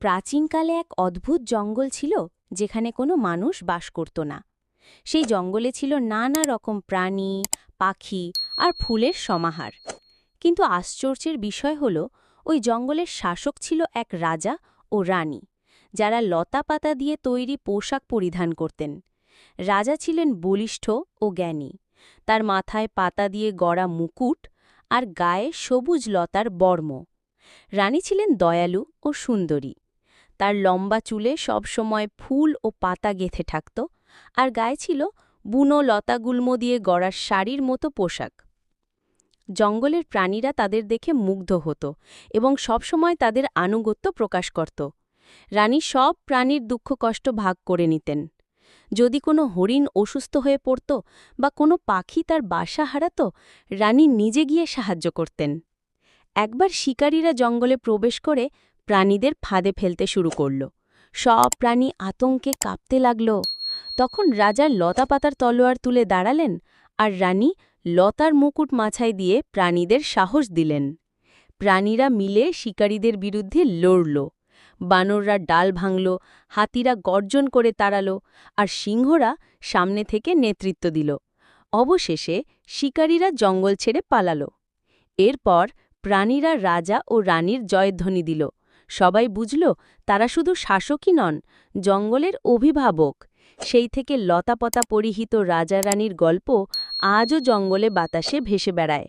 প্রাচীনকালে এক অদ্ভুত জঙ্গল ছিল যেখানে কোনো মানুষ বাস করত না। সেই জঙ্গলে ছিল নানা রকম প্রাণী, পাখি আর ফুলের সমাহার। কিন্তু আশ্চর্যের বিষয় হল, ওই জঙ্গলের শাসক ছিল এক রাজা ও রানী, যারা লতাপাতা দিয়ে তৈরি পোশাক পরিধান করতেন। রাজা ছিলেন বলিষ্ঠ ও জ্ঞানী। তার মাথায় পাতা দিয়ে গড়া মুকুট আর গায়ে সবুজ লতার বর্ম। রানী ছিলেন দয়ালু ও সুন্দরী। তার লম্বা চুলে সবসময় ফুল ও পাতা গেঁথে থাকত, আর গায়ে ছিল বুনো লতাগুল্ম দিয়ে গড়ার শাড়ির মতো পোশাক। জঙ্গলের প্রাণীরা তাদের দেখে মুগ্ধ হতো এবং সবসময় তাদের আনুগত্য প্রকাশ করত। রানী সব প্রাণীর দুঃখ কষ্ট ভাগ করে নিতেন। যদি কোনো হরিণ অসুস্থ হয়ে পড়ত বা কোনো পাখি তার বাসা হারাত, রানী নিজে গিয়ে সাহায্য করতেন। একবার শিকারীরা জঙ্গলে প্রবেশ করে প্রাণীদের ফাঁদে ফেলতে শুরু করল। সব প্রাণী আতঙ্কে কাঁপতে লাগল। তখন রাজার লতাপাতার তলোয়ার তুলে দাঁড়ালেন, আর রানী লতার মুকুট মাথায় দিয়ে প্রাণীদের সাহস দিলেন। প্রাণীরা মিলে শিকারীদের বিরুদ্ধে লড়ল। বানররা ডাল ভাঙল, হাতিরা গর্জন করে তাড়াল, আর সিংহরা সামনে থেকে নেতৃত্ব দিল। অবশেষে শিকারীরা জঙ্গল ছেড়ে পালাল। এরপর প্রাণীরা রাজা ও রানীর জয়ধ্বনি দিল। সবাই বুঝল, তারা শুধু শাসকই নন, জঙ্গলের অভিভাবক। সেই থেকে লতাপাতা পরিহিত রাজা রানীর গল্প আজও জঙ্গলে বাতাসে ভেসে বেড়ায়।